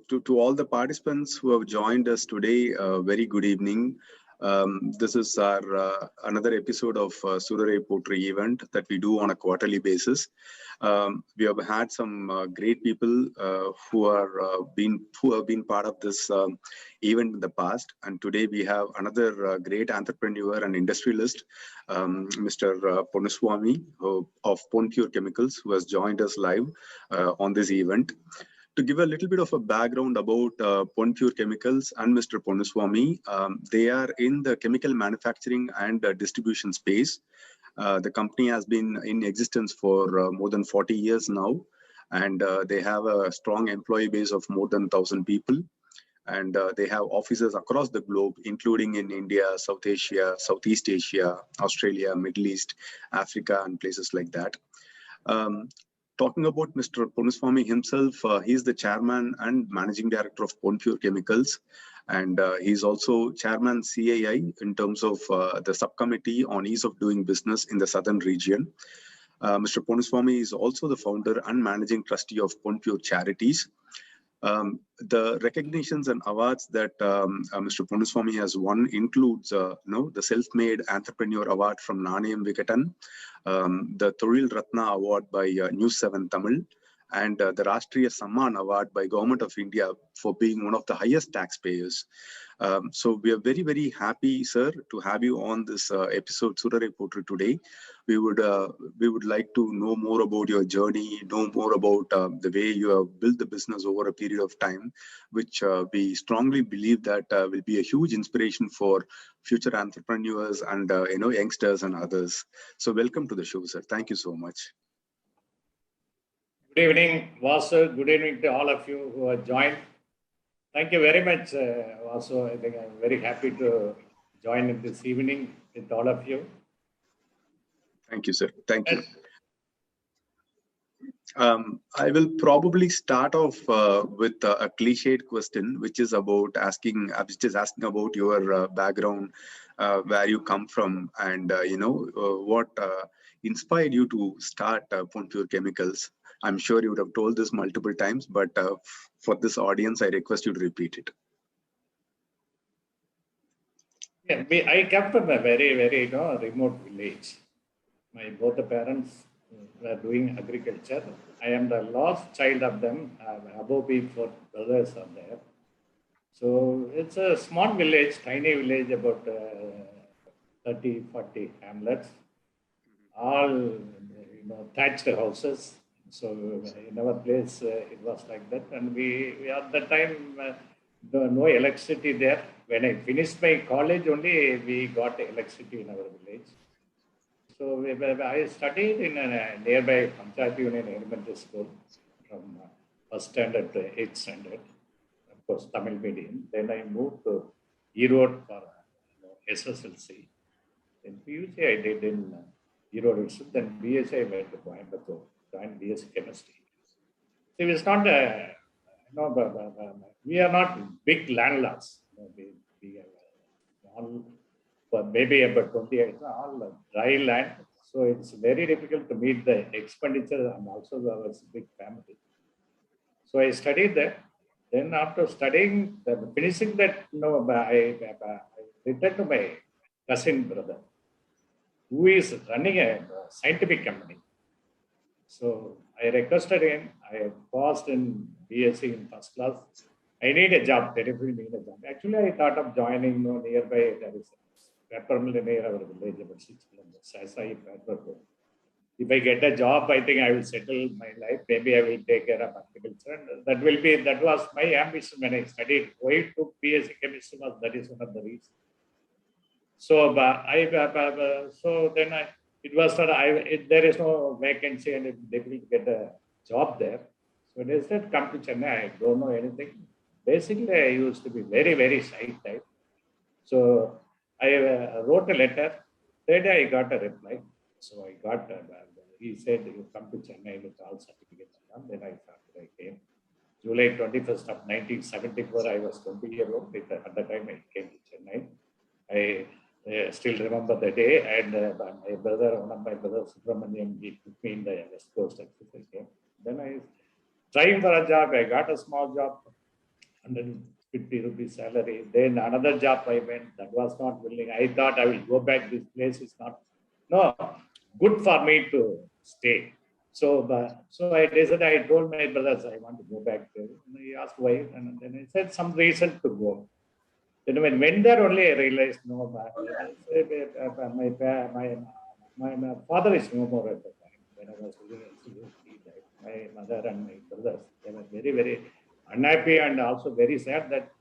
To all the participants who have joined us today, very good evening. This is our another episode of Surare Potri event that we do on a quarterly basis. We have had some great people who have been part of this event in the past, and today we have another great entrepreneur and industrialist, Mr. Ponuswamy of Ponpure Chemicals, who has joined us live on this event. To give a little bit of a background about Ponpure Chemicals and Mr. Ponuswamy, they are in the chemical manufacturing and distribution space. The company has been in existence for more than 40 years now, and they have a strong employee base of more than 1,000 people. And they have offices across the globe, including in India, South Asia, Southeast Asia, Australia, Middle East, Africa, and places like that. Talking about Mr. Ponuswamy himself, he's the chairman and managing director of Ponpure Chemicals, and he's also chairman CAI in terms of the subcommittee on ease of doing business in the southern region. Mr. Ponuswamy is also the founder and managing trustee of Ponpure Charities. The recognitions and awards that Mr. Ponuswamy has won includes the Self-Made Entrepreneur Award from Nanayam Vikatan, the Thoril Ratna Award by News 7 Tamil, and the Rashtriya Samman Award by Government of India for being one of the highest taxpayers. So we are very, very happy, sir, to have you on this episode Surare Potri today. We would like to know more about your journey, know more about the way you have built the business over a period of time, which we strongly believe that will be a huge inspiration for future entrepreneurs and youngsters and others. So welcome to the show, sir. Thank you so much. Good evening, Vasu. Good evening to all of you who have joined. Thank you very much, Vasu. I think I'm very happy to join in this evening with all of you. Thank you, sir. Thank you. I will probably start off with a cliched question, which is asking about your background, where you come from, and what inspired you to start Ponpure Chemicals. I'm sure you would have told this multiple times, but for this audience, I request you to repeat it. Yeah, I come from a very, very remote village. Both the parents were doing agriculture. I am the last child of them. Above me, 4 brothers are there. So it's a small village, tiny village, about 30, 40 hamlets, all thatched houses. So in our place, it was like that. And we at that time, no electricity there. When I finished my college only, we got electricity in our village. So I studied in a nearby Panchayat Union Elementary School from 1st standard to 8th standard, of course, Tamil medium. Then I moved to Erode for SSLC. Then PUC I did in Erode itself. Then BSc I went to Coimbatore, joined BSc Chemistry. So it was not, we are not big landlords. We all, for maybe about 20 years, all dry land. So it's very difficult to meet the expenditure, and also there was a big family. So I studied there. Then after studying, finishing that, I returned to my cousin brother, who is running a scientific company. So I requested him. I passed in BSc in first class. I need a job, terribly need a job. Actually, I thought of joining nearby. There is paper mill near our village, about 6 kilometers. Sasai paper mill. If I get a job, I think I will settle my life. Maybe I will take care of agriculture. And that was my ambition when I studied. Why I took BSc Chemistry was that is one of the reasons. So it was that there is no vacancy and they will get a job there. So they said, come to Chennai. I don't know anything. Basically, I used to be very, very shy type. So I wrote a letter. That day I got a reply. So I got, he said, you come to Chennai with all certificates. Then I started, I came. July 21st of 1974, I was 20 years old. At the time I came to Chennai. I still remember the day, and my brother, one of my brothers, Subramaniam, he put me in the West Coast. I came. Then I trying for a job. I got a small job. 150 rupees salary. Then another job I went, that was not willing. I thought I will go back. This place is not good for me to stay. So I decided, I told my brothers I want to go back there. And he asked why, and then I said some reason to go. Then when I went there only I realized my father is no more at the time. When I was living in CST, my mother and my brothers, they were very, very unhappy and also very sad that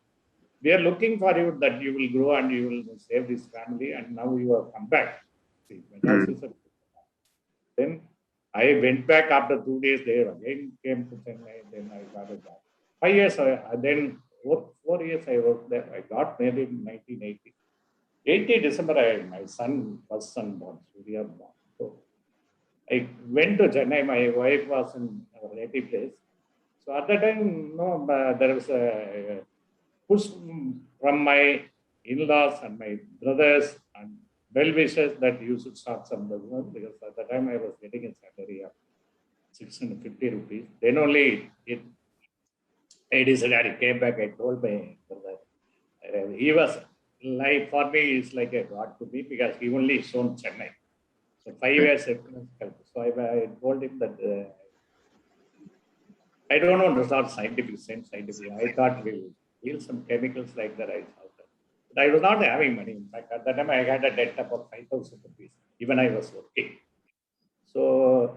we are looking for you, that you will grow and you will save this family, and now you have come back. See, then I went back after 2 days. There again came to Chennai. Then I got a job. 5 years. Then 4 years I worked there. I got married in 1980. 80 December, my first son born. Surya born. So I went to Chennai. My wife was in our native place. So at that time, there was a push from my in-laws and my brothers and well-wishers that you should start some business, because at the time I was getting a salary of 650 rupees. Then only I decided, I came back, I told my brother. He was like, for me, he's like a god to me, because he only shown Chennai. So 5 years, so I told him that I don't want to start scientific. I thought we'll use some chemicals like that. But I was not having money. In fact, at that time, I had a debt of 5,000 rupees, even I was working. So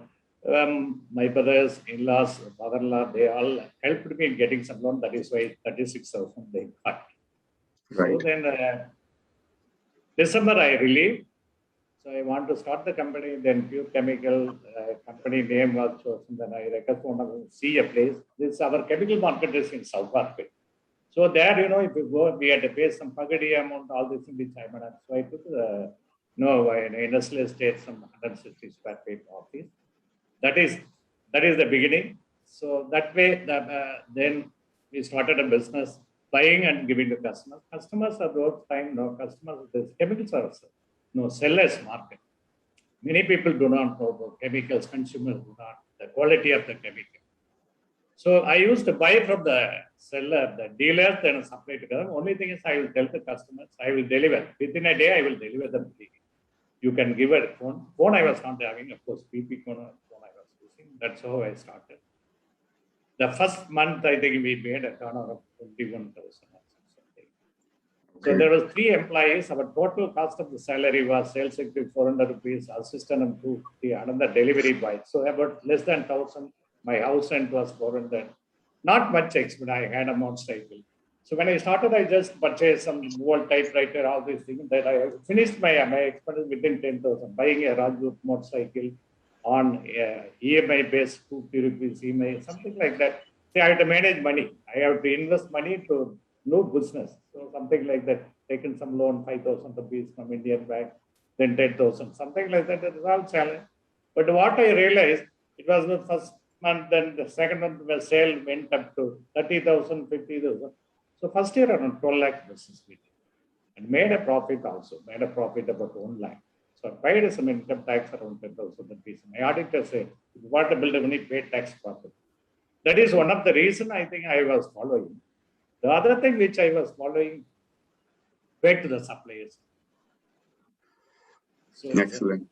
my brothers, in-laws, father-in-law, they all helped me in getting some loan. That is why 36,000 they got. Right. So then December, I relieved. So I want to start the company. Then Pure Chemical company name was chosen. Then I recommend to see a place. This our chemical market is in South Parkway. So there, if you go, we had to pay some pagadi amount, all this in which I managed. So I took an industrial estate, some 160 square feet office. That is the beginning. So that way, then we started a business, buying and giving to customers. Customers are those time, customers, this chemicals are sellers market. Many people do not know about chemicals, consumers do not, the quality of the chemical. So I used to buy from the seller, the dealers, then supply to them. Only thing is I will tell the customers, I will deliver. Within a day, I will deliver them. You can give a phone. Phone I was not having, of course, PP phone I was using. That's how I started. The first month, I think we made a turnover of 21,000 or something. So there was 3 employees. Our total cost of the salary was sales executive 400 rupees, assistant and 250, another delivery boy. So about less than 1,000. My house rent was 400. Not much expense. I had a motorcycle. So when I started, I just purchased some old typewriter, all these things. That I finished my expenses within 10,000. Buying a Rajput motorcycle on EMI based 250 rupees EMI, something like that. See, I have to manage money. I have to invest money to no business. So something like that. Taken some loan, 5,000 rupees from Indian bank, then 10,000, something like that. That is all challenge. But what I realized, it was the first month, then the second month, the sale went up to 30,000, 50,000. So first year around 12 lakh business we did. And made a profit also, made a profit about 1 lakh. So I paid some income tax around 10,000 rupees. My auditor said, if you want to build a money, pay tax profit. That is one of the reasons I think I was following. The other thing which I was following, back to the suppliers. So, excellent.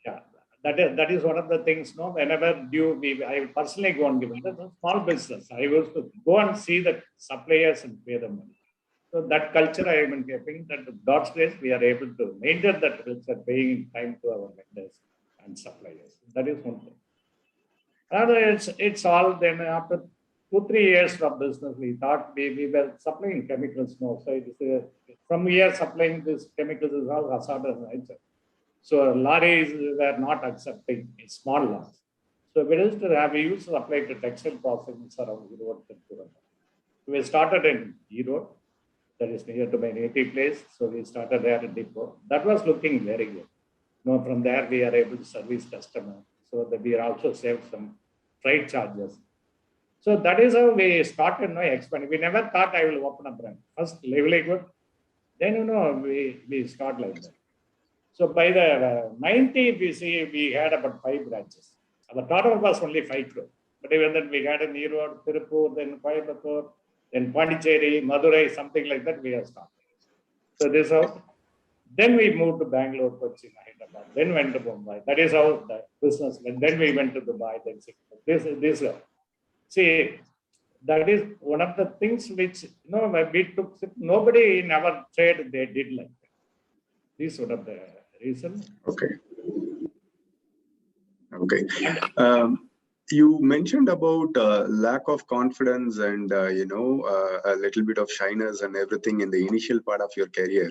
Yeah, that is one of the things. Whenever I personally go and give them. That's a small business. I was to go and see the suppliers and pay them money. So that culture I have been keeping. That God's grace, we are able to maintain that culture, paying in time to our vendors and suppliers. That is one thing. It's all. Then after 2-3 years of business, we thought we were supplying chemicals. So it's, from here supplying these chemicals is all hazardous nature. So lorries were not accepting small lots. So we used to supply to textile processing around Erode. We started in Erode, that is near to my native place. So we started there in depot. That was looking very good. From there we are able to service customers. So that we are also saved some freight charges. So that is how we started expanding. We never thought I will open a brand. First livelihood, then we start like that. So by the 90th, we had about 5 branches. Our turnover was only 5 crore. But even then we had in Erode, Tirupur, then Coimbatore, Then Pondicherry, Madurai, something like that, we have started. So this is how. Then we moved to Bangalore, Kochi, Hyderabad. Then went to Mumbai. That is how the business went. Then we went to Dubai. Then this. See, that is one of the things which we took. Nobody in our trade they did like that. This is one of the reasons. Okay. Okay. You mentioned about lack of confidence and a little bit of shyness and everything in the initial part of your career.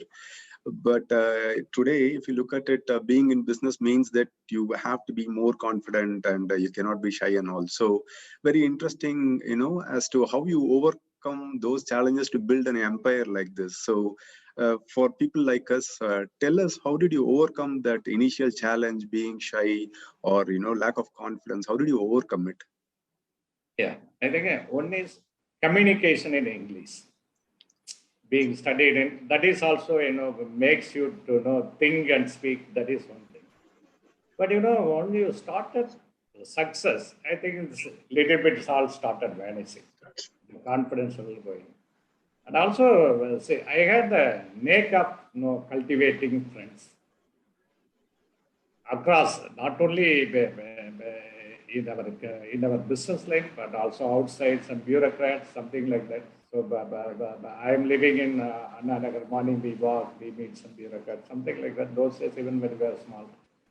But today, if you look at it, being in business means that you have to be more confident and you cannot be shy and all. So very interesting, as to how you overcome those challenges to build an empire like this. So for people like us, tell us, how did you overcome that initial challenge, being shy or, lack of confidence? How did you overcome it? Yeah, I think one is communication in English. Being studied in that is also makes you to think and speak. That is one thing. But when you started success, I think it's little bit all started vanishing. The confidence will go in. And also say I had the makeup cultivating friends across not only in our business life but also outside, some bureaucrats, something like that. So I'm living in Anna Nagar. Morning we walk, we meet some bureaucrats, something like that. Those days, even when we were small.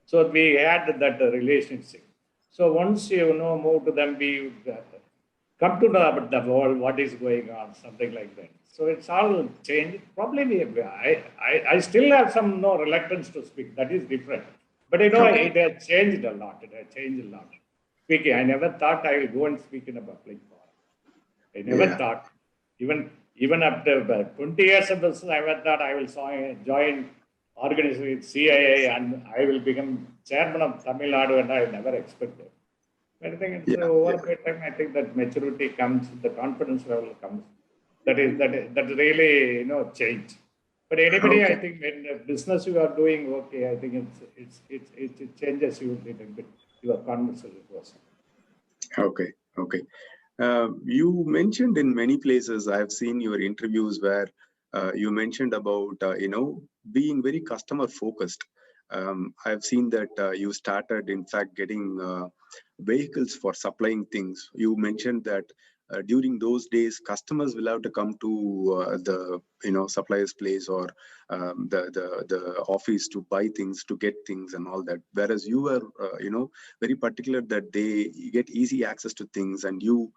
So we had that relationship. So once move to them, we come to know about the world, what is going on, something like that. So it's all changed. Probably I still have some reluctance to speak. That is different. But it has changed a lot. It has changed a lot. Speaking, I never thought I will go and speak in a public forum. I never thought. Even after 20 years of business, I never thought I will join organization with CIA and I will become chairman of Tamil Nadu, and I never expected. But I think it's over time. I think that maturity comes, the confidence level comes. That really change. But anybody, I think, in the business you are doing I think it changes you a little bit. Your conversation person. Okay. You mentioned in many places, I've seen your interviews where you mentioned about, being very customer focused. I've seen that you started, in fact, getting vehicles for supplying things. You mentioned that during those days, customers will have to come to the supplier's place or the office to buy things, to get things and all that. Whereas you were very particular that they get easy access to things, and you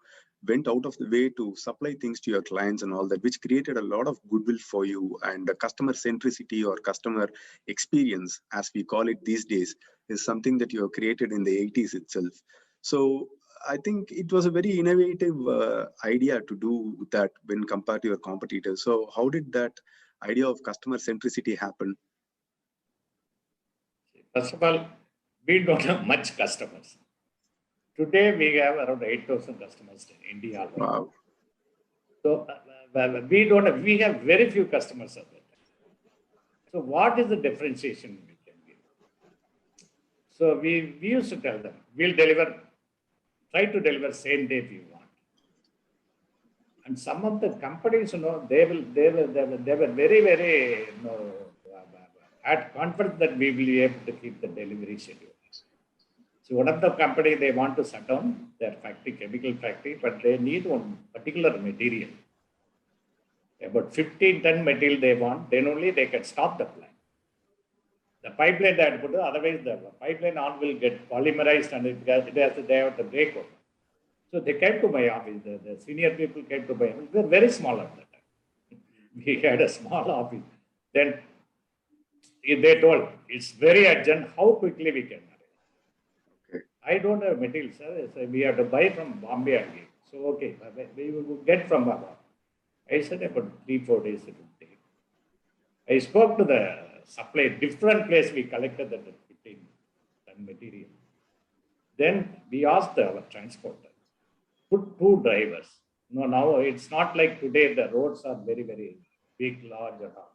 went out of the way to supply things to your clients and all that, which created a lot of goodwill for you. And the customer centricity or customer experience, as we call it these days, is something that you have created in the 80s itself. So I think it was a very innovative idea to do that when compared to your competitors. So how did that idea of customer centricity happen? First of all, we don't have much customers. Today, we have around 8,000 customers in India. Wow. So we have very few customers at that time. So what is the differentiation we can give? So we used to tell them, we'll try to deliver same day if you want. And some of the companies, they were very, very, had confidence that we will be able to keep the delivery schedule. So one of the company, they want to shut down their factory, chemical factory, but they need one particular material. About 15-ton material they want, then only they can stop the plant. The pipeline they had put, otherwise the pipeline all will get polymerized and they have to break open. So they came to my office, the senior people came to my office. They were very small at that time. We had a small office. Then they told, it's very urgent, how quickly we can. I don't have material, sir. So we have to buy from Bombay again. So, okay, we will get from Bombay. I said about 3-4 days it would take. I spoke to the supplier, different place we collected the 15-ton material. Then we asked our transporter, put 2 drivers. No, now it's not like today the roads are very, very big, large and all.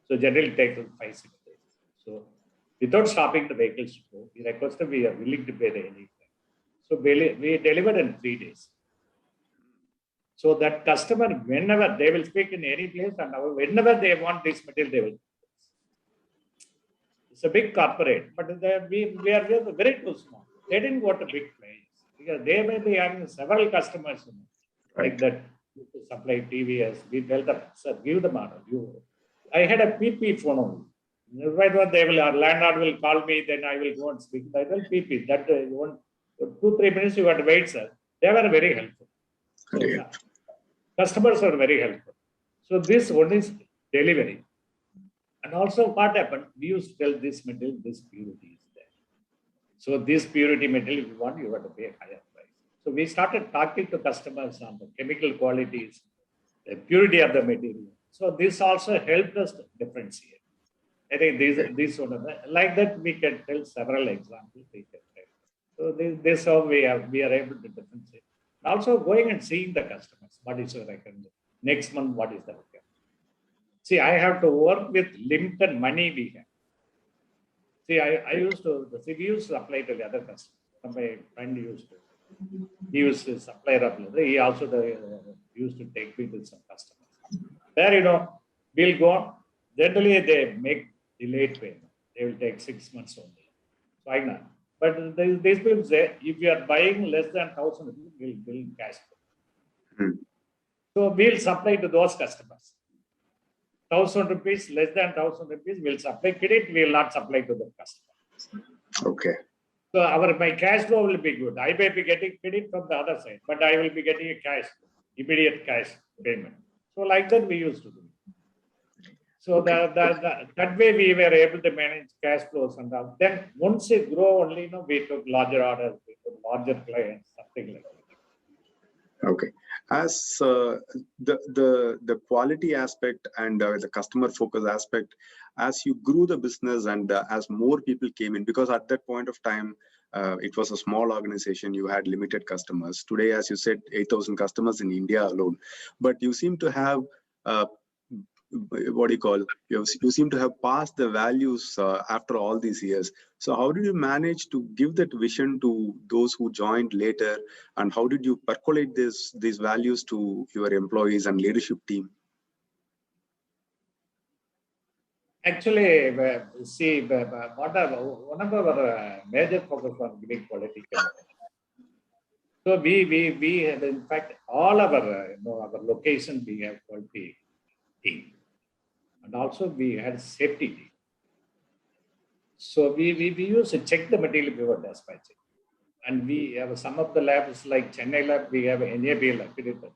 So generally it takes 5-6 days. So without stopping the vehicles, we requested we are willing to pay the any. So we delivered in 3 days. So that customer, whenever they will speak in any place and whenever they want this material, they will. It's a big corporate, but we are very too small. They didn't go to big place because they may be having several customers, like that. Supply TVS, we tell them, sir, give them order. I had a PP phone only. Right when they will, our landlord will call me, then I will go and speak. I will PP. That you want 2-3 minutes, you have to wait, sir. They were very helpful. So, customers are very helpful. So this one is delivery. And also what happened, we used to tell this material, this purity is there. So this purity material, if you want, you have to pay a higher price. So we started talking to customers on the chemical qualities, the purity of the material. So this also helped us to differentiate. I think these one of the, like that we can tell several examples. So this how we are able to differentiate. Also going and seeing the customers. What is your recommendation? Next month, what is the recommendation? See, I have to work with limited money we have. See, I used to, we used to apply to the other customers. My friend used to. He was a supplier of leather. He also used to take me to some customers. There, we'll go. Generally, they make delayed payment. They will take 6 months only. Why not? But these people say, if you are buying less than 1,000 rupees, we'll bill cash. So we'll supply to those customers. 1,000 rupees, less than 1,000 rupees, we'll supply credit, we will not supply to the customer. Okay. So my cash flow will be good. I may be getting credit from the other side, but I will be getting a immediate cash payment. So like that we used to do. So that way we were able to manage cash flows and all. Then once it grow only, we took larger orders, we took larger clients, something like that. Okay. As the quality aspect and the customer focus aspect, as you grew the business and as more people came in, because at that point of time, it was a small organization, you had limited customers. Today, as you said, 8,000 customers in India alone. But you seem to have, you seem to have passed the values after all these years. So how did you manage to give that vision to those who joined later, and how did you percolate these values to your employees and leadership team? Actually, see, one of our major focus on giving quality. So we have, in fact, all our location we have quality team, and also we had safety team. So we used to check the material before dispatching, and we have some of the labs like Chennai lab, we have NABL accredited.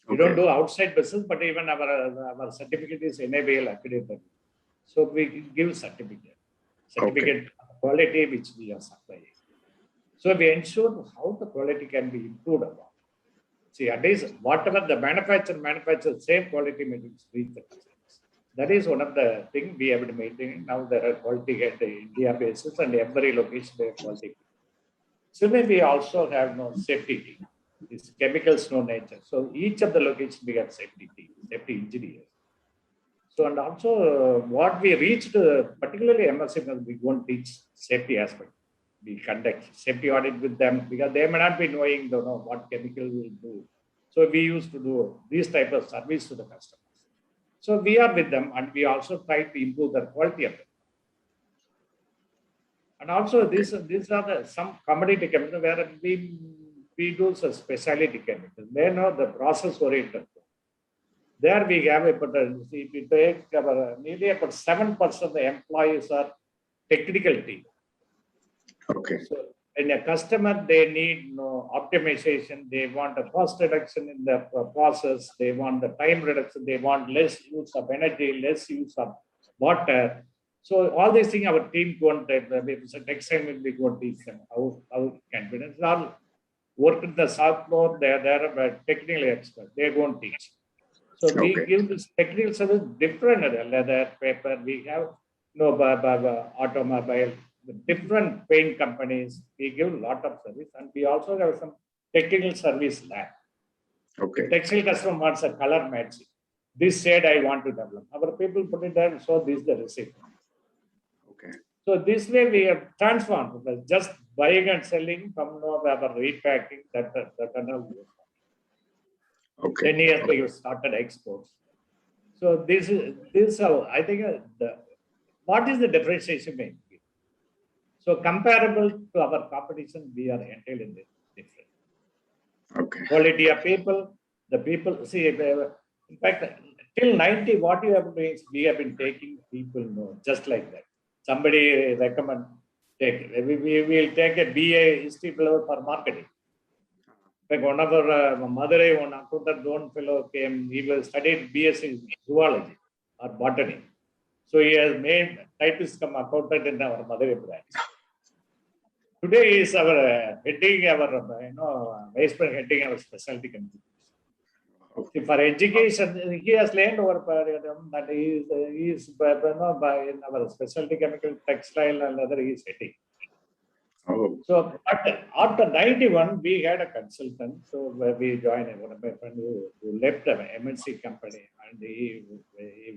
We don't do outside business, but even our certificate is NABL accredited. So we give certificate of quality which we are supplying. So we ensure how the quality can be improved upon. See, at least whatever the manufacturer same quality materials reach the customers. That is one of the things we have been maintaining. Now there are quality at the India basis and every location they have quality. Similarly, we also have safety team. These chemicals no nature. So each of the locations we have safety team, safety engineers. So and also what we reached, particularly MSC, we won't teach safety aspect. We conduct safety audit with them because they may not be knowing what chemical will do. So we used to do these type of service to the customers. So we are with them and we also try to improve the quality of it. And also these are some commodity chemicals where we do some specialty chemicals. They know the process oriented. There we have a potential. If we take nearly about 7% of the employees are technical team. Okay. So in a customer, they need optimization. They want a cost reduction in the process. They want the time reduction. They want less use of energy, less use of water. So all these things our team won't. Next time when we go teach them how it can be. It's all work in the shop floor. They are technically expert. They won't teach. So we give this technical service different leather, paper. We have automobile. Different paint companies, we give a lot of service, and we also have some technical service lab. Okay. Textile customer wants a color matching. This shade I want to develop. Our people put it there, so this is the receipt. Okay. So this way we have transformed just buying and selling from our repacking that. Okay. 10 years we started exports. So this is how I think what is the differentiation made? So comparable to our competition, we are entirely different. Okay. Quality of people, the people, see, in fact, till 90, what you have been, we have been taking people know, just like that. Somebody recommend, we will take a BA history fellow for marketing. Like one of our Madurai, one accountant, one fellow came, he was studied BSc zoology or botany. So he has made typist come accountant in our Madurai branch. Today is our heading our vice president heading our specialty committee. See, for education, he has learned over that he is by in our specialty chemical, textile, and other he is heading. Oh. So after 91, we had a consultant. So we joined one of my friend who left an MNC company and he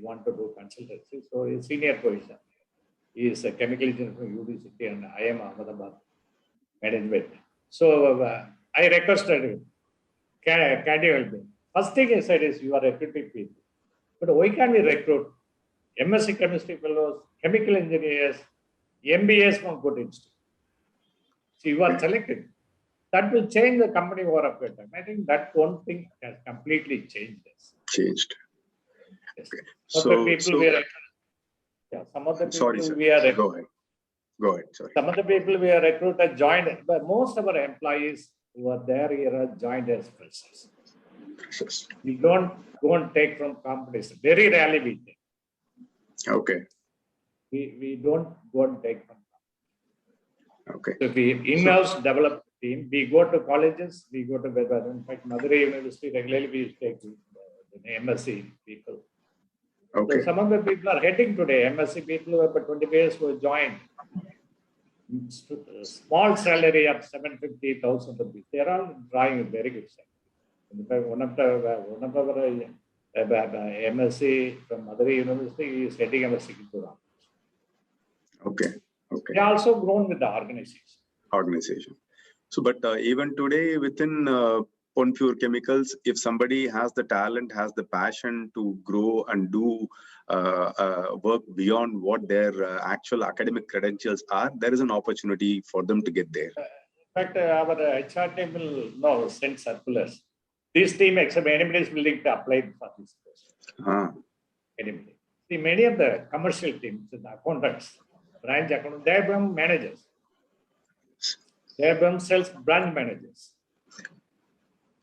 wanted to do consultancy. So his senior position, he is a chemical engineer from UDCT and I am Ahmedabad management. So I requested him, can you help me? First thing I said is, you are recruiting people. But why can't we recruit MSc chemistry fellows, chemical engineers, MBAs from good institute? So you are selected. That will change the company over a period of time. I think that one thing has completely changed this. Changed. Yes. Okay. Some of the people some of the people we are Go ahead. Sorry. Some of the people we are recruited joined, but most of our employees who are there here joined as freshers. We don't go and take from companies. Very rarely we take. Okay. We don't go and take from companies. Okay. So we in-house develop team. We go to colleges. We go to in fact Madurai University regularly we take the MSc people. Okay. So some of the people are heading today. MSc people who have 20 years who joined. Small salary of 750,000 rupees. They are all drawing a very good salary. One of our MSc from Madurai University is heading our security. Okay. Okay. They also grown with the organization. So, but even today within Ponpure Chemicals, if somebody has the talent, has the passion to grow and do work beyond what their actual academic credentials are, there is an opportunity for them to get there. In fact, our HR team will send circulars. This team, except anybody is willing to apply for this post. Anybody. See, many of the commercial teams, the accountants, branch accountants, they have become managers. They have themselves branch managers.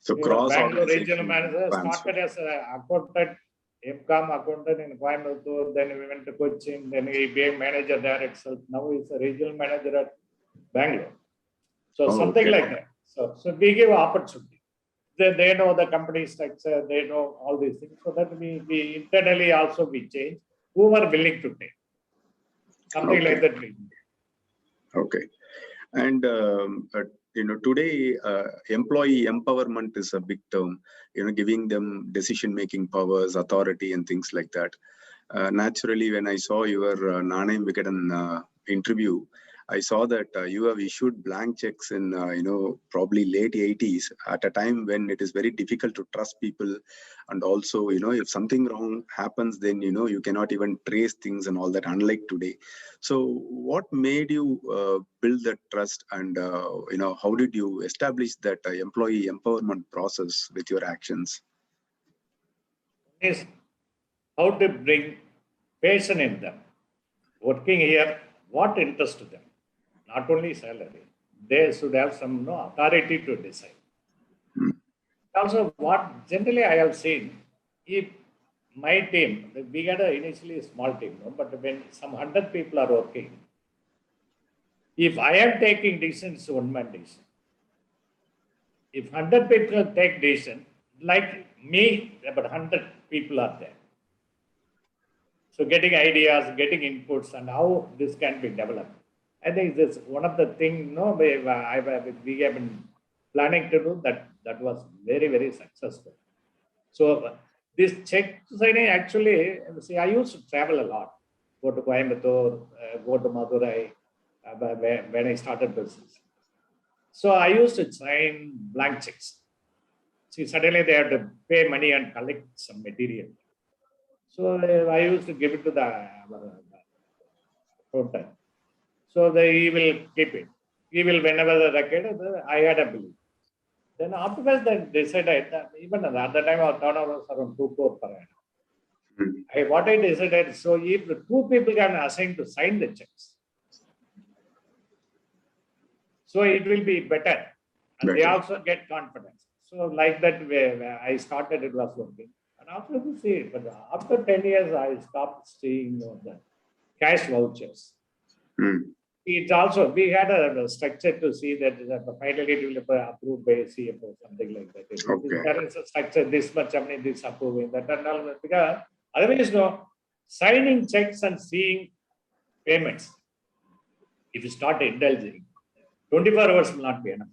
So cross Bangalore regional manager started as an accountant, MCOM accountant in Coimbatore, then we went to Cochin, then he became manager there itself. Now he's a regional manager at Bangalore. So something like that. So we give opportunity. They know the company structure, they know all these things. So that we internally also we change who are willing to take. Something like that. Okay. And today employee empowerment is a big term, giving them decision-making powers, authority and things like that. Naturally, when I saw your Nanayam Vikadan interview, I saw that you have issued blank checks in, probably late 80s at a time when it is very difficult to trust people. And also, if something wrong happens, then, you cannot even trace things and all that, unlike today. So what made you build that trust and, how did you establish that employee empowerment process with your actions? Is how to bring passion in them. Working here, what interests them? Not only salary, they should have some authority to decide. Also, what generally I have seen, if my team, we had initially a small team, but when some 100 people are working, if I am taking decisions, one-man decision. If 100 people take decision, like me, about 100 people are there. So getting ideas, getting inputs, and how this can be developed. I think this one of the things we have been planning to do that was very, very successful. So this check signing actually, see, I used to travel a lot, go to Coimbatore, go to Madurai when I started business. So I used to sign blank checks. See, suddenly they have to pay money and collect some material. So I used to give it to the accountant. So he will keep it. He will, whenever the record, I had a bill. Then afterwards, they decided that even at that time our turnover was around 2 crore per annum. What I decided, so if the 2 people can assign to sign the checks, so it will be better. And they also get confidence. So like that way, I started, it was working. And after you see, but after 10 years, I stopped seeing the cash vouchers. It's also, we had a structure to see that finally it will be approved by CFO, something like that. There is a structure, this much money, this approving, that and all. Because otherwise, no, signing checks and seeing payments, if you start indulging, 24 hours will not be enough.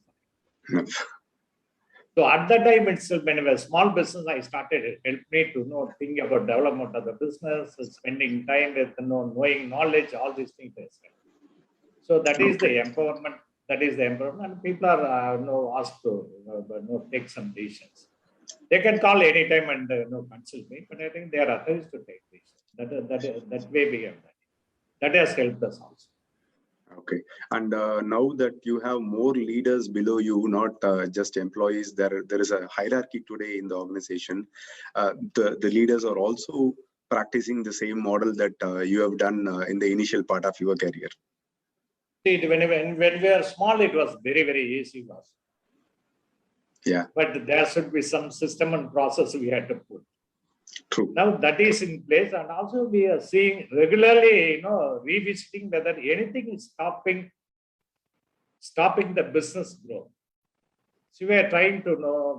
So at that time itself, when I was a small business, I started, it helped me to think about development of the business, spending time with knowing knowledge, all these things. So that is the empowerment. That is the empowerment. People are asked to take some decisions. They can call anytime and consult me, but I think they are authorized to take decisions. That way we have done it. That has helped us also. Okay. And now that you have more leaders below you, not just employees, there is a hierarchy today in the organization. The leaders are also practicing the same model that you have done in the initial part of your career. See, when we were small, it was very, very easy. Yeah. But there should be some system and process we had to put. True. Now that is in place, and also we are seeing regularly, revisiting whether anything is stopping the business growth. So we are trying to know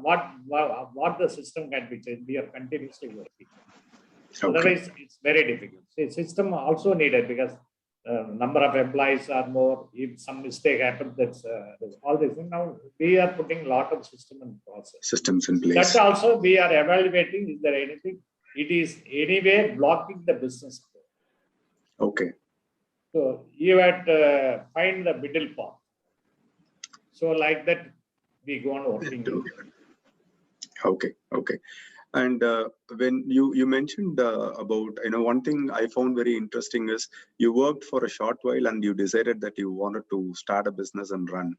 what the system can be changed. We are continuously working. Otherwise, it's very difficult. See, system also needed because number of employees are more. If some mistake happens, that's all this. Now we are putting a lot of system and process. Systems in place. That also we are evaluating. Is there anything? It is anyway blocking the business growth. Okay. So you have to find the middle path. So like that, we go on working. Okay. Okay. And when you mentioned about, one thing I found very interesting is you worked for a short while and you decided that you wanted to start a business and run.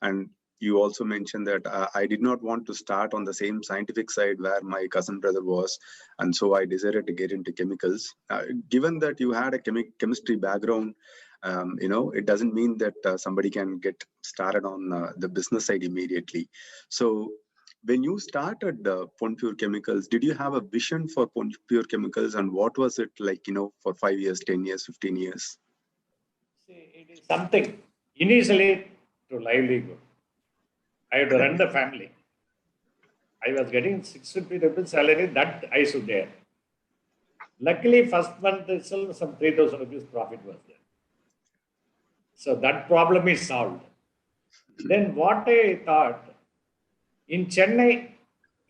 And you also mentioned that I did not want to start on the same scientific side where my cousin brother was. And so I decided to get into chemicals. Given that you had a chemistry background, it doesn't mean that somebody can get started on the business side immediately. So when you started Ponpure Chemicals, did you have a vision for Ponpure Chemicals, and what was it like, for 5 years, 10 years, 15 years? See, it is something initially to livelihood. I had to run the family. I was getting 650 rupees salary that I should get. Luckily, first month itself, some 3,000 rupees profit was there. So that problem is solved. Then what I thought, in Chennai,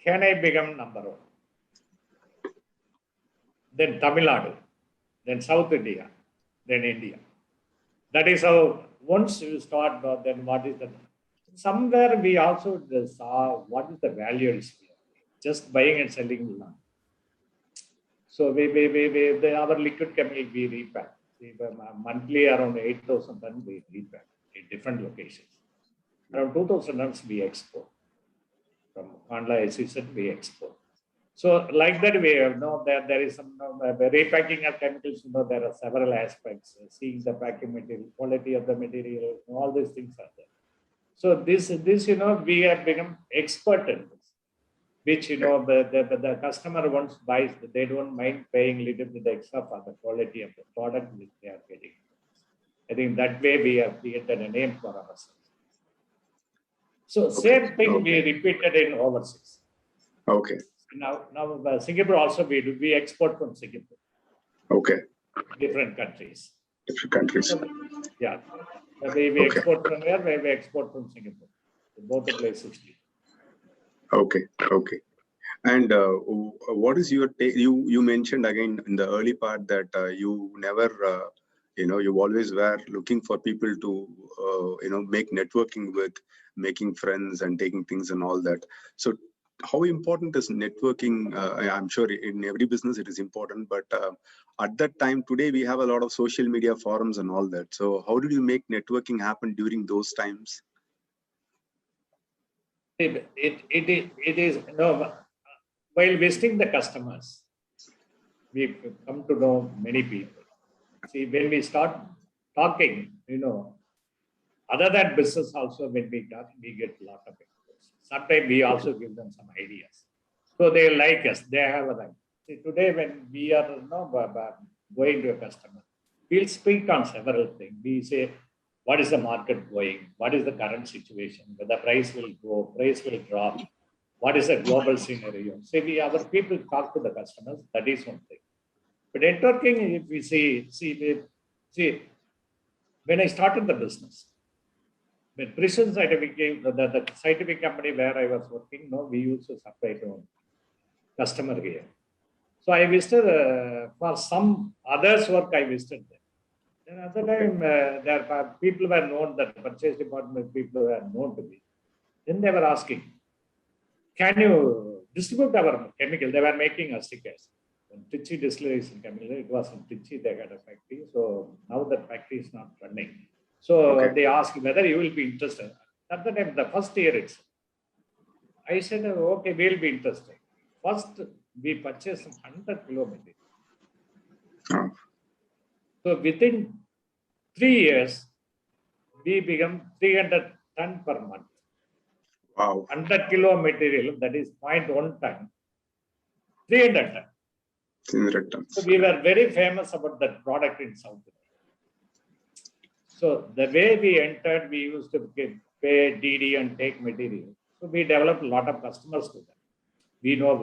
can I become number one? Then Tamil Nadu, then South India, then India. That is how, once you start, then what is the, somewhere we also saw what is the value is here. Just buying and selling land. So our liquid chemical we repack. Monthly around 8,000 tons we repack in different locations. Around 2,000 tons we export. From Kandla SEZ we export. So like that way, there is some repacking of chemicals, there are several aspects, seeing the packing material, quality of the material, all these things are there. So this we have become expert in this, which, the customer once buys, they don't mind paying a little bit extra for the quality of the product which they are getting. I think that way we have created a name for ourselves. So same thing we repeated in overseas. Okay. Now Singapore also we export from Singapore. Okay. Different countries. Different countries. So, yeah. We export from there, we export from Singapore. Both the places. Okay. Okay. And what is your take? You mentioned again in the early part that you never You always were looking for people to, make networking with, making friends and taking things and all that. So how important is networking? I'm sure in every business it is important, but at that time, today we have a lot of social media forums and all that. So how did you make networking happen during those times? It is, while visiting the customers, we come to know many people. See, when we start talking, other than business also, when we talk, we get a lot of inputs. Sometimes we also give them some ideas. So they like us, they have a right. See, today when we are going to a customer, we'll speak on several things. We say, what is the market going? What is the current situation? Whether price will go, price will drop. What is the global scenario? See, our people talk to the customers, that is one thing. But networking, if we see, when I started the business, when Precision Scientific, the scientific company where I was working, we used to supply to customer here. So I visited for some others' work, I visited them. Then at the time, there people were known, that purchase department people were known to me. Then they were asking, can you distribute our chemical? They were making a stickers. Trichy distilleries in chemical, it was in Trichy, they had a factory. So now that factory is not running. So they asked whether you will be interested. At the time, the first year itself, I said, okay, we'll be interested. First, we purchased 100 kilometers. Oh. So within 3 years, we become 300 ton per month. Wow. 100 kilo material, that is 0.1 ton, 300 ton. 300 tons. So we were very famous about that product in South India. So the way we entered, we used to pay DD and take material. So we developed a lot of customers to them. We know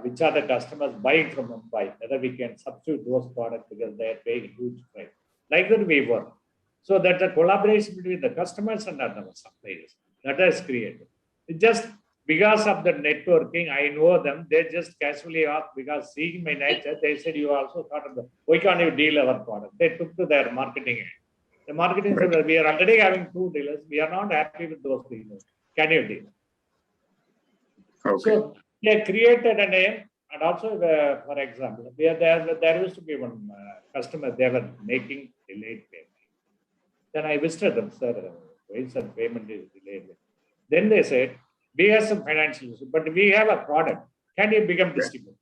which are the customers buying from Mumbai, whether we can substitute those products because they are paying huge price. Like that we work. So that the collaboration between the customers and our suppliers, that is created. It just because of the networking, I know them. They just casually asked, because seeing my nature, they said, you also thought of why can't you deal our product? They took to their marketing end. The marketing said, we are already having 2 dealers. We are not happy with those dealers. Can you deal? Okay. So they created a name, and also, for example, there used to be one customer, they were making delayed payment. Then I visited them, sir, why is that payment is delayed? Then they said, we have some financial issues, but we have a product. Can you become distributor?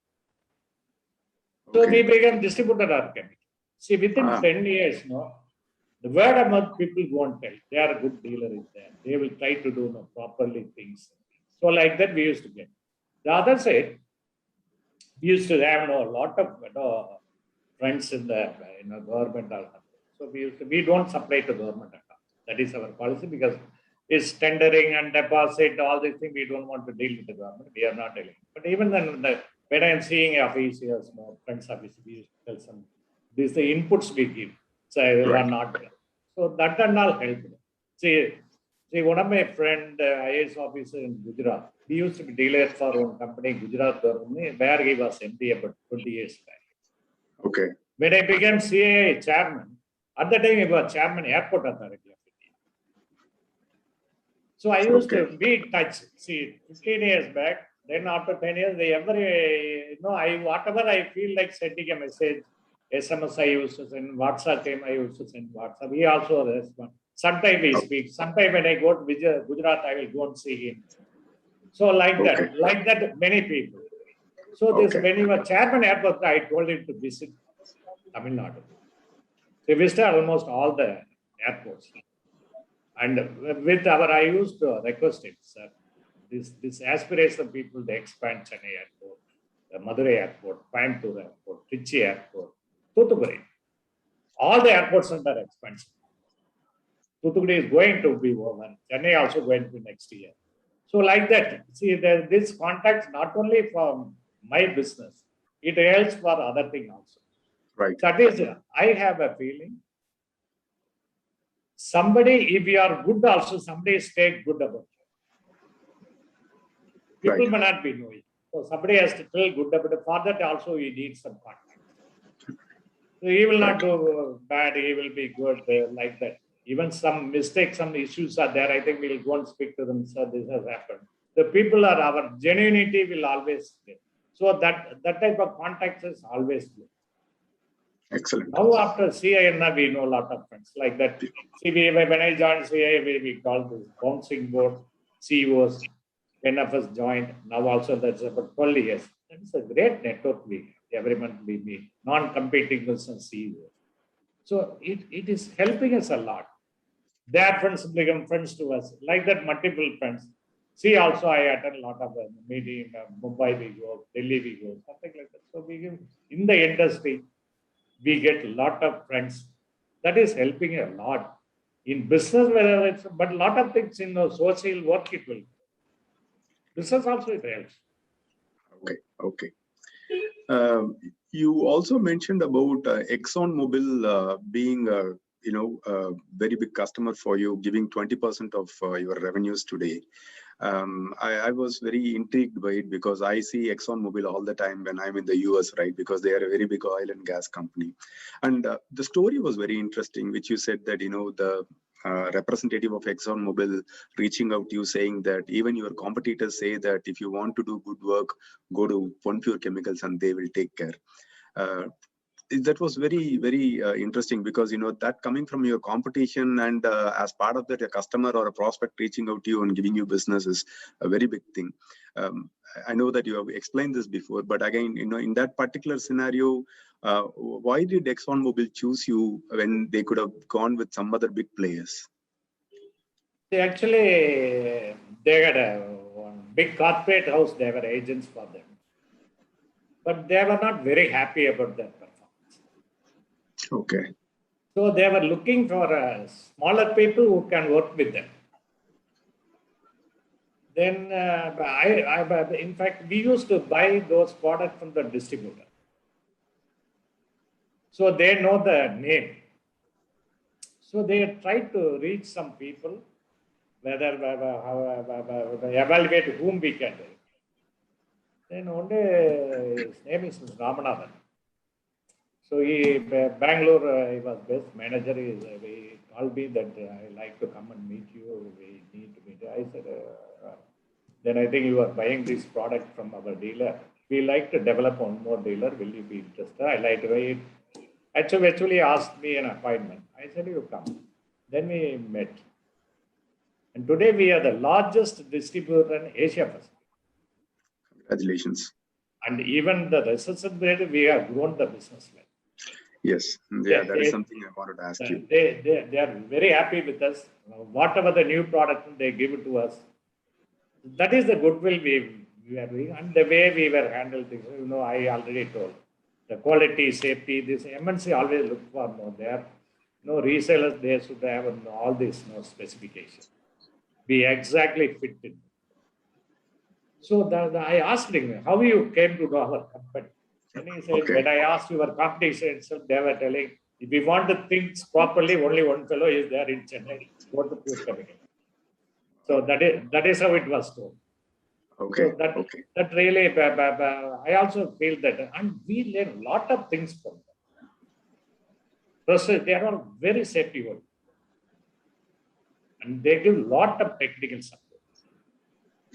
So we became distributor of chemical. See, within 10 years, the word of mouth people won't tell. They are a good dealer in there. They will try to do properly things. So like that, we used to get. The other side, we used to have a lot of friends in the government. So we don't supply to government at all. That is our policy, because it's tendering and deposit, all these things. We don't want to deal with the government. We are not dealing. But even then, when I am seeing officials, friends office, we used to tell some. These are the inputs we give. So we are not there. So that and all helped. See, one of my friend, IAS officer in Gujarat, he used to be dealer for one company, Gujarat government, where he was MD about 20 years back. Okay. When I became CAA chairman, at the time he was chairman Airport Authority of India. So I used to be in touch. See, 15 years back, then after 10 years, whatever I feel like sending a message, SMS I used to send, WhatsApp time I used to send WhatsApp. He also responds. Sometimes we speak. Sometimes when I go to Gujarat, I will go and see him. So like that, many people. So when he was chairman airport, I told him to visit Tamil Nadu. He visited almost all the airports. And I used to request him, sir, this aspiration people, they expand Chennai airport, the Madurai airport, Coimbatore airport, Trichy airport, Thoothukudi. All the airports under expansion. Thoothukudi is going to be over. Chennai also going to be next year. So like that, see, this contact not only for my business, it helps for other things also. Right. That is, I have a feeling, somebody, if you are good also, somebody stay good about you. People may not be knowing. So somebody has to tell good about it. For that also, you need some contact. So he will not do bad, he will be good, like that. Even some mistakes, some issues are there. I think we'll go and speak to them, sir, this has happened. The people are, our genuinity will always stay. So that type of contact is always good. Excellent. Now after CINA, we know a lot of friends like that. See, when I joined CIA, we called this bouncing board CEOs. 10 of us joined. Now also that's about 12 years. That's a great network we have. Every month we meet non-competing business CEOs. So it is helping us a lot. Their friends become friends to us. Like that, multiple friends. See, also I attend a lot of meeting. Mumbai we go, Delhi we go, something like that. So we give, in the industry, we get a lot of friends. That is helping a lot in business, whether it's, but a lot of things in the social work it will. Business also it helps. Okay. You also mentioned about ExxonMobil being a very big customer for you, giving 20% of your revenues today. I was very intrigued by it because I see ExxonMobil all the time when I'm in the US, right? Because they are a very big oil and gas company. And the story was very interesting, which you said that, the representative of ExxonMobil reaching out to you saying that even your competitors say that if you want to do good work, go to OnePure Chemicals and they will take care. That was very, very interesting because, that coming from your competition and as part of that, a customer or a prospect reaching out to you and giving you business is a very big thing. I know that you have explained this before, but again, in that particular scenario, why did ExxonMobil choose you when they could have gone with some other big players? Actually, they had a big corporate house, they were agents for them. But they were not very happy about their performance. Okay. So they were looking for smaller people who can work with them. Then, in fact, we used to buy those products from the distributor. So they know the name. So they tried to reach some people, whether evaluate whom we can do. Then one day, his name is Ramanathan. So Bangalore, he was best manager. He called me that I like to come and meet you. We need to meet you. I said, then I think you are buying this product from our dealer. We like to develop one more dealer. Will you be interested? I like to wait. Actually asked me an appointment. I said, you come. Then we met. And today we are the largest distributor in Asia Pacific. Congratulations. And even the results we have grown the business well. Yes, that is something I wanted to ask you. They are very happy with us. Whatever the new product they give it to us, that is the goodwill we are doing. And the way we were handled things, I already told. The quality, safety, this MNC always look for more. There, resellers, they should have all these specifications. Be exactly fitted. So I asked him, how you came to know our company? And he said, when I asked your competition itself, they were telling, if we want to think properly, only one fellow is there in Chennai. Go to Pure Chemical. So that is how it was told. Okay. So that really, I also feel that, and we learn a lot of things from them. Process, they are all very safety work. And they give a lot of technical support.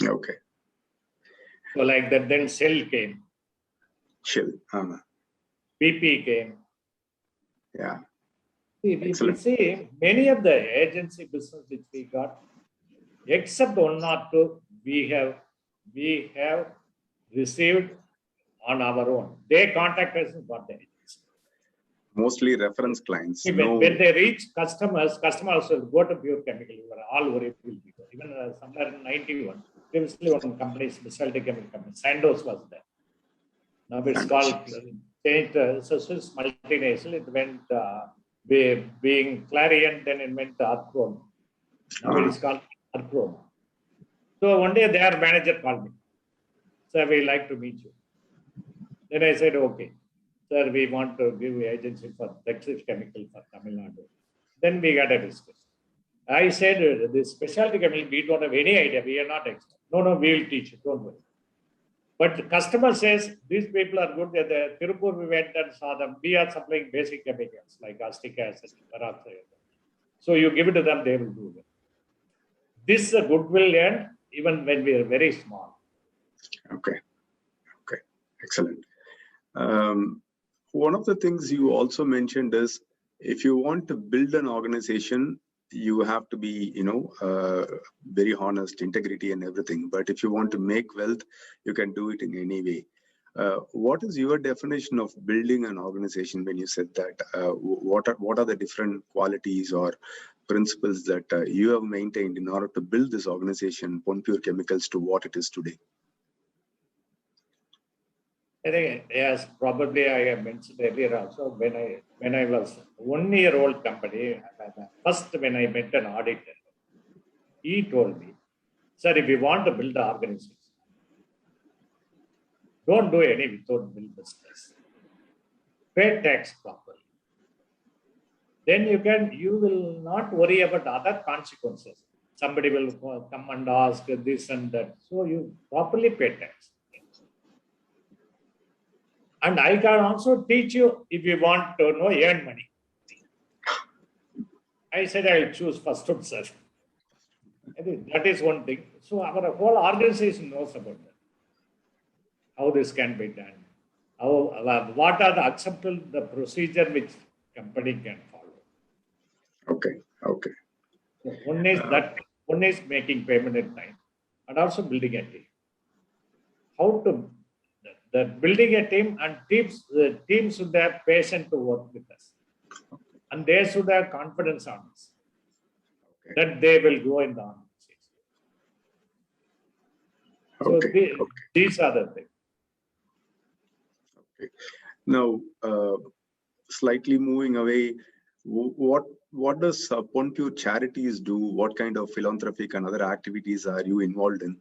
Okay. So like that, then Shell came. Shell. BP came. Yeah. We see many of the agency business which we got, except one or two, we have received on our own. They contact us and got the agency. Mostly reference clients. When they reach customers also go to Pure Chemical. You are all worried. Even somewhere in 91, previously one company, specialty chemical company, Sandoz was there. Now it's called, changed, so Swiss multinational. It went being Clariant, then it went to Archrome. Now it is called Archrome. So one day their manager called me. Sir, we like to meet you. Then I said, okay. Sir, we want to give you agency for Texas Chemical for Tamil Nadu. Then we got a discussion. I said, this specialty chemical, we don't have any idea. We are not expert. No, we will teach you. Don't worry. But the customer says, these people are good. At the Tirupur, we went and saw them. We are supplying basic chemicals like acetic acid, peroxide. So you give it to them, they will do it. This goodwill earned even when we are very small. Okay. Okay. Excellent. One of the things you also mentioned is if you want to build an organization, you have to be, very honest, integrity and everything. But if you want to make wealth, you can do it in any way. What is your definition of building an organization when you said that? What are the different qualities or principles that you have maintained in order to build this organization, Ponpure Chemicals, to what it is today? I think, yes, probably I have mentioned earlier also, when I was 1 year old company, first when I met an auditor, he told me, sir, if you want to build an organization, don't do any without bill business. Pay tax properly. Then you will not worry about other consequences. Somebody will come and ask this and that. So you properly pay tax. And I can also teach you if you want to earn money. I said I'll choose first one, sir. I think that is one thing. So our whole organization knows about that. How this can be done. What are the acceptable the procedure which company can follow. Okay. Okay. So one is making payment in time and also building a team. How to the building a team, and the team should have patience to work with us. And they should have confidence on us. Okay. That they will grow in the organization. So these are the things. Okay. Now, slightly moving away, what does Ponpure Charities do? What kind of philanthropic and other activities are you involved in?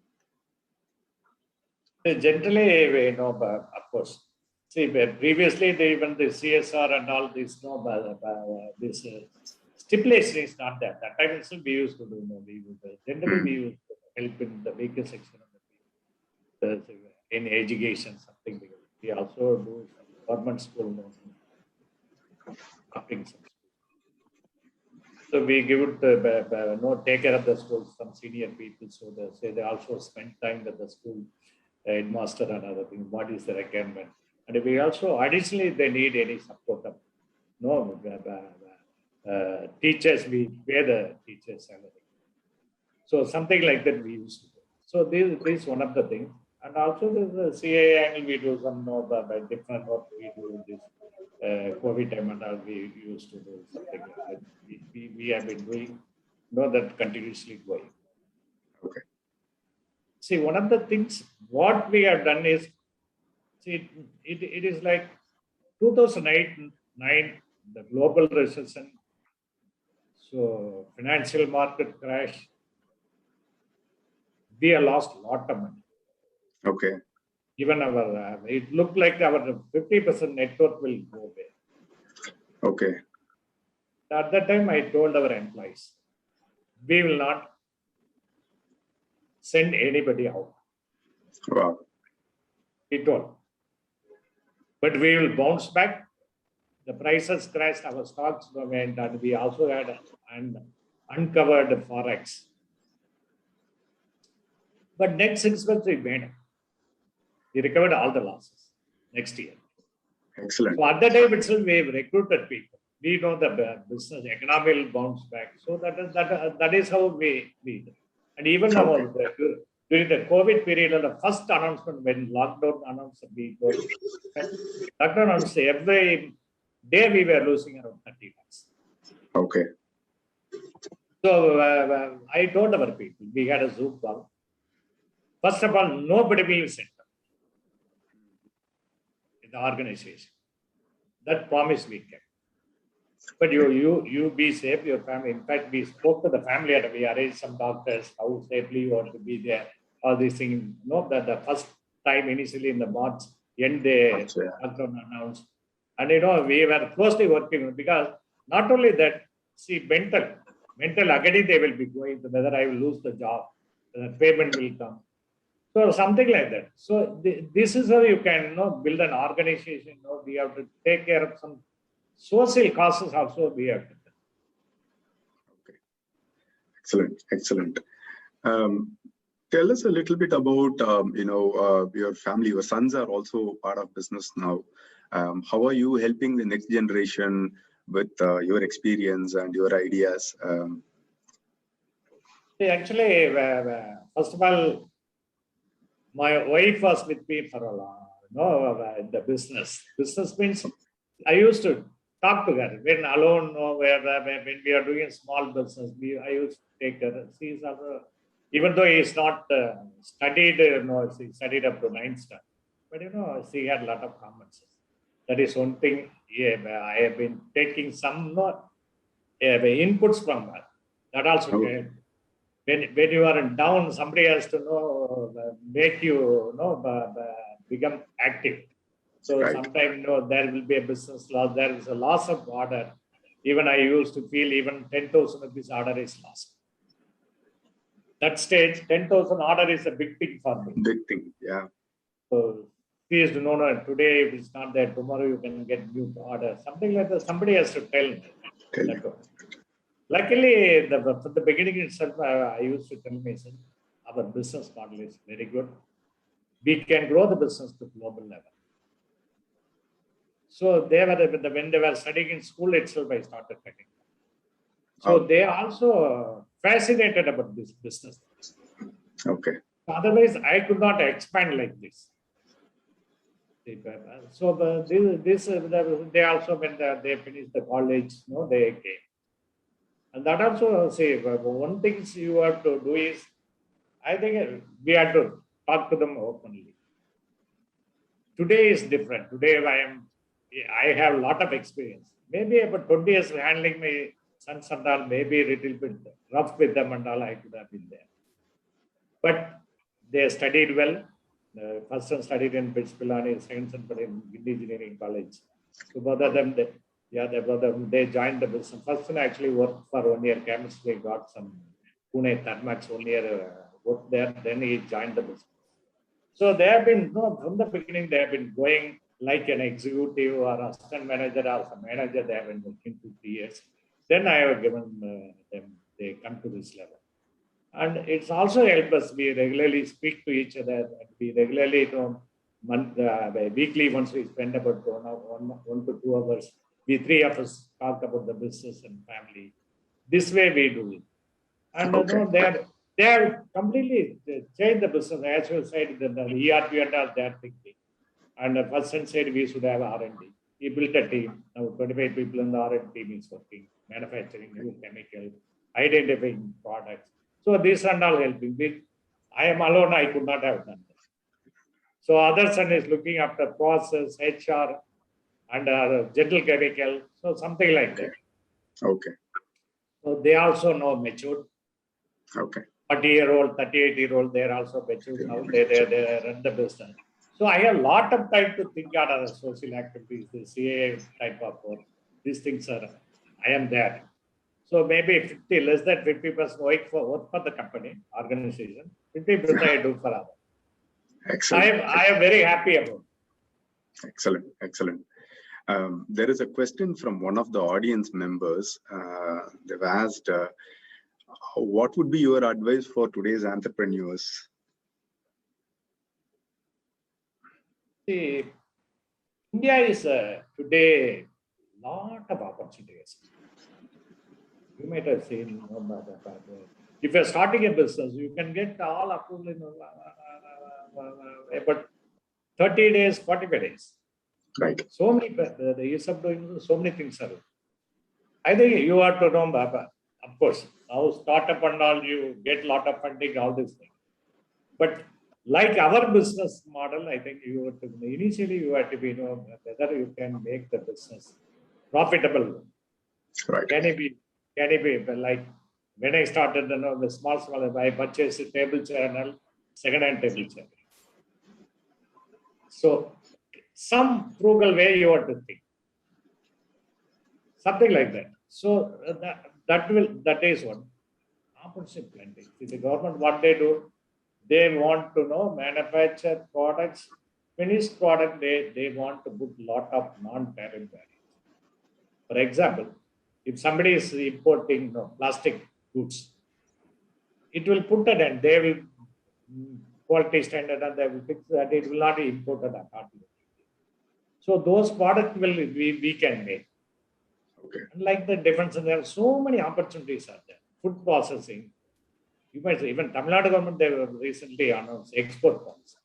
Generally, of course, see, previously even the CSR and all this, this stipulation is not there. That time itself we used to do. Generally, we used to help in the weaker section of the people, in education, something like that. We also do government school, so we give it take care of the schools, some senior people, so they also spend time with the school headmaster and other things. What is the requirement? And we also additionally they need any support of teachers. We pay the teachers' salary. So something like that we used to do. So this is one of the things. And also there's the CA angle. We do some by different what we do this COVID time and all. We used to do something like that. We have been doing that continuously going. Okay. See, one of the things what we have done is, see, it is like 2008-9, the global recession, so financial market crash. We have lost a lot of money. Okay. Even it looked like our 50% net worth will go away. Okay. At that time, I told our employees, we will not send anybody out. Wow. We told. But we will bounce back. The prices crashed, our stocks went, and we also had uncovered forex. But next 6 months we made. We recovered all the losses next year. Excellent. So at that time itself, we have recruited people. We know the business economy will bounce back. So that is how we did. And even during the COVID period, the first announcement when lockdown announced, lockdown announced every day we were losing around 30 lakhs. Okay. So I told our people, we had a Zoom call. First of all, nobody will sit in the organization. That promise we kept. But you be safe, your family. In fact, we spoke to the family and we arranged some doctors, how safely you want to be there, all these things. That the first time initially in the March end, they lockdown announced. And we were closely working because not only that, see, mental again they will be going to whether I will lose the job, the payment will come. So something like that. So this is how you can build an organization. We have to take care of some social causes also. We have to. Okay. Excellent. Excellent. Tell us a little bit about your family. Your sons are also part of business now. How are you helping the next generation with your experience and your ideas? Actually, first of all, my wife was with me for a long, in the business. Business means I used to talk to her when alone, when we are doing a small business. I used to take her. She's also, even though he's not studied, she studied up to 9th standard, but she had a lot of common sense. That is one thing. Yeah, I have been taking some inputs from her. That also can. When you are down, somebody has to make you become active. So Right. sometimes there will be a business loss. There is a loss of order. Even I used to feel even 10,000 rupees order is lost. That stage, 10,000 order is a big thing for me. Big thing, yeah. So please do no. Today if it's not there, tomorrow you can get new order. Something like that. Somebody has to tell me. Luckily, from the beginning itself, I used to tell myself, our business model is very good. We can grow the business to global level. So when they were studying in school itself, I started telling them. So they are also fascinated about this business. Okay. Otherwise, I could not expand like this. So they also, when they finished the college, they came. And that also, say, one thing you have to do is, I think we have to talk to them openly. Today is different. Today I have a lot of experience. Maybe about 20 years handling my sons and all, maybe a little bit rough with them and all, I could have been there. But they studied well. The first son studied in BITS Pilani, second son studied in Gindi Engineering College. So both of them, they joined the business. First one actually worked for 1 year chemistry, got some Pune Thermax 1 year worked there. Then he joined the business. So they have been, from the beginning, they have been going like an executive or assistant manager or some manager. They have been working 2-3 years. Then I have given them, they come to this level. And it's also helped us. We regularly speak to each other. And we regularly, weekly, once we spend about 1 to 2 hours, we 3 of us talk about the business and family. This way we do it. And they have completely changed the business. As you said, the ERP and all they are thinking. And the person said we should have R&D. He built a team. Now 25 people in the R&D team is working, manufacturing new chemical, identifying products. So this and all helping. I am alone, I could not have done that. So other son is looking after process, HR, and general chemical. So something like that. Okay. So they also know matured. Okay. 40-year-old, 38-year-old, they're also matured now. They run the business. So I have a lot of time to think on other social activities, the CA type of work. These things I am there. So maybe less than 50% work for the company, organization. 50% I do for others. Excellent. I am very happy about it. Excellent. Excellent. There is a question from one of the audience members. They've asked, what would be your advice for today's entrepreneurs? See, India is today a lot of opportunities. You might have seen, if you're starting a business, you can get all approval in about 30 days, 45 days. Right. So many, the ease of doing so many things are. I think you have to know, of course, now startup and all, you get a lot of funding, all these things. But like our business model, I think initially you have to be whether you can make the business profitable. Right. Can it be like when I started the small, I purchased a table chair and second-hand table chair. So some frugal way you have to think. Something like that. So that is one. Opportunity plenty. See, the government, what they do, They want to know manufacture products, finished product, they want to put lot of non-tariff barriers. For example, if somebody is importing plastic goods, it will put it and they will quality standard and they will fix that it will not be imported accordingly. So those products we can make. Okay. Like the difference, there are so many opportunities are there. Food processing. You might say even Tamil Nadu government, they were recently announced export policy.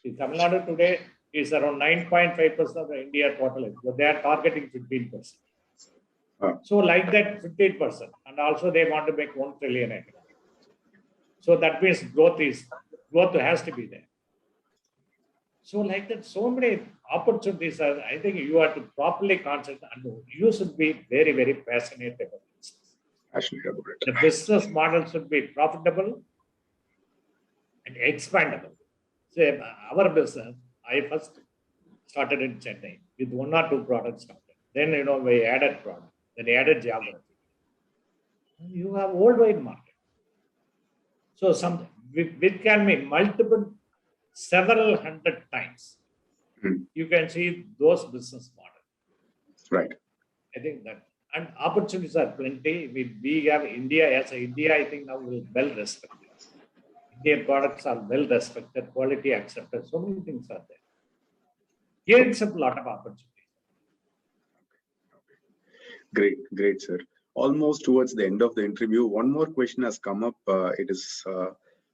See, Tamil Nadu today is around 9.5% of the India total export. They are targeting 15%. So like that 15%. And also they want to make 1 trillion economy. So that means growth has to be there. So like that, so many opportunities are, I think you have to properly concentrate and you should be very, very passionate about business. Passionate about it. The business model should be profitable and expandable. So our business, I first started in Chennai with 1 or 2 products. Then, we added product, then added geography. You have worldwide market. So it can be multiple, several hundred times. You can see those business models. Right. I think that, and opportunities are plenty. We have India as India, I think now is well respected. Indian products are well respected, quality accepted. So many things are there. Here it's a lot of opportunities. Great, sir. Almost towards the end of the interview, one more question has come up. It is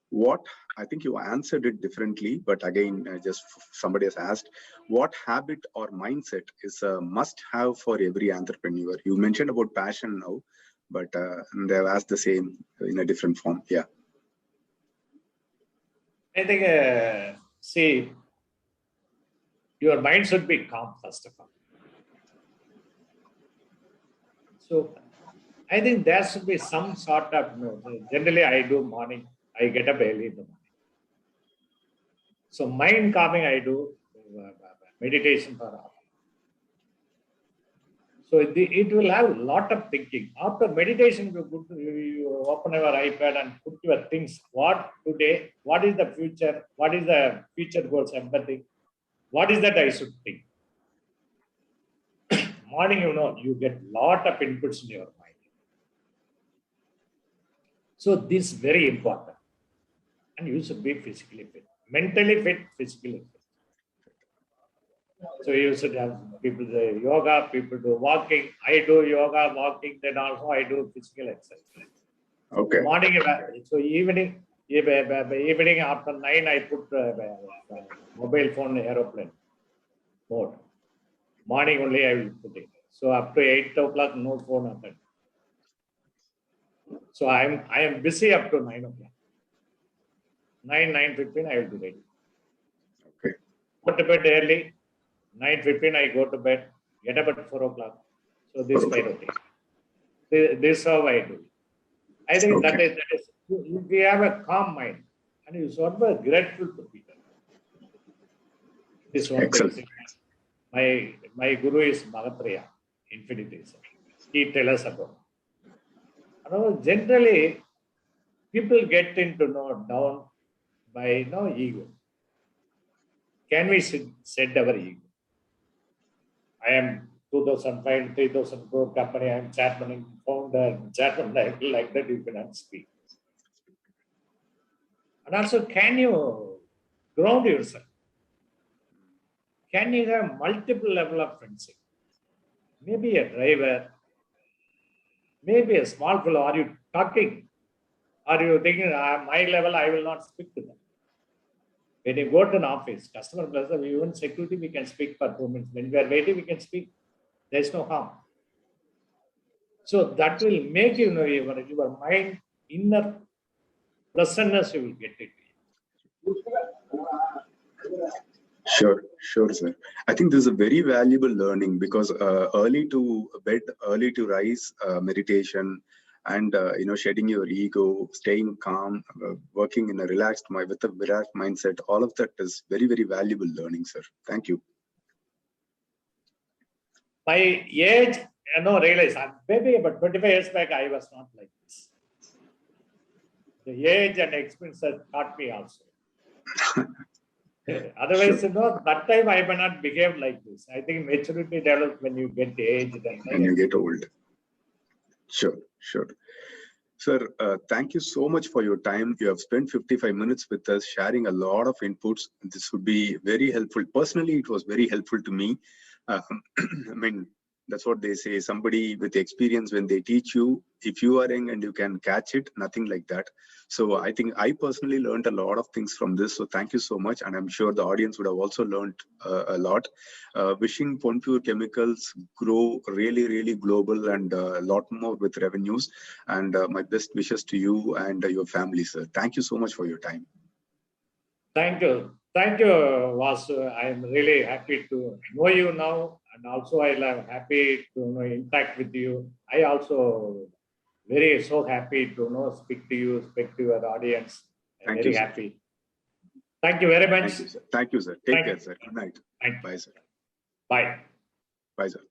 what, I think you answered it differently, but again, just somebody has asked, what habit or mindset is a must-have for every entrepreneur? You mentioned about passion now, but they have asked the same in a different form. Yeah. I think, see, your mind should be calm, first of all. So, I think there should be some sort of, generally I do morning, I get up early in the morning. So, mind calming, I do meditation for hours. So, it will have a lot of thinking. After meditation, you open your iPad and put your things. What today? What is the future? What is the future goals? Empathy. What is that I should think? Morning, you get lot of inputs in your mind. So this is very important. And you should be physically fit. Mentally fit, physically fit. So you should have people do yoga, people do walking. I do yoga, walking, then also I do physical exercise. Okay. Morning, so evening after 9, I put mobile phone aeroplane mode. Morning only I will put it. So up to 8 o'clock, no phone at that. So I am busy up to 9 o'clock. 9:15 I will be ready. Okay. Go to bed early. 9:15 I go to bed. Get up at 4 o'clock. So this is my routine. This is how I do. I think that is if you have a calm mind and you should be grateful to people. This one thing. My guru is Mahapraya, Infinities. He tells us about. Generally, people get into down by ego. Can we set our ego? I am 2005, 3,000 crore company. I am chairman, founder, chairman, like that you cannot speak. And also, can you ground yourself? Can you have multiple level of friendship? Maybe a driver, maybe a small fellow. Are you talking? Are you thinking, my level, I will not speak to them? When you go to an office, customer plus even security, we can speak for 2 minutes. When we are waiting, we can speak. There is no harm. So that will make your mind, inner pleasantness, you will get it. Sure, sir. I think this is a very valuable learning because early to bed, early to rise, meditation, and shedding your ego, staying calm, working in a relaxed mind with a relaxed mindset. All of that is very, very valuable learning, sir. Thank you. My age, realize maybe about 25 years back, I was not like this. the age and experience has taught me also. Otherwise, that time I may not behave like this. I think maturity develops when you get age. When you get old. Sure. Sir, thank you so much for your time. You have spent 55 minutes with us, sharing a lot of inputs. This would be very helpful. Personally, it was very helpful to me. I mean, that's what they say. Somebody with experience, when they teach you, if you are young and you can catch it, nothing like that. So I think I personally learned a lot of things from this. So thank you so much. And I'm sure the audience would have also learned a lot. Wishing Ponpure Chemicals grow really, really global and a lot more with revenues. And my best wishes to you and your family, sir. Thank you so much for your time. Thank you. Thank you, Vasu. I'm really happy to know you now. And also I'm happy to interact with you. I also so happy to speak to you, speak to your audience. I'm very happy. Thank you very much. Thank you, sir. Take care, sir. Good night. Thank you. Bye, sir. Bye. Bye, sir.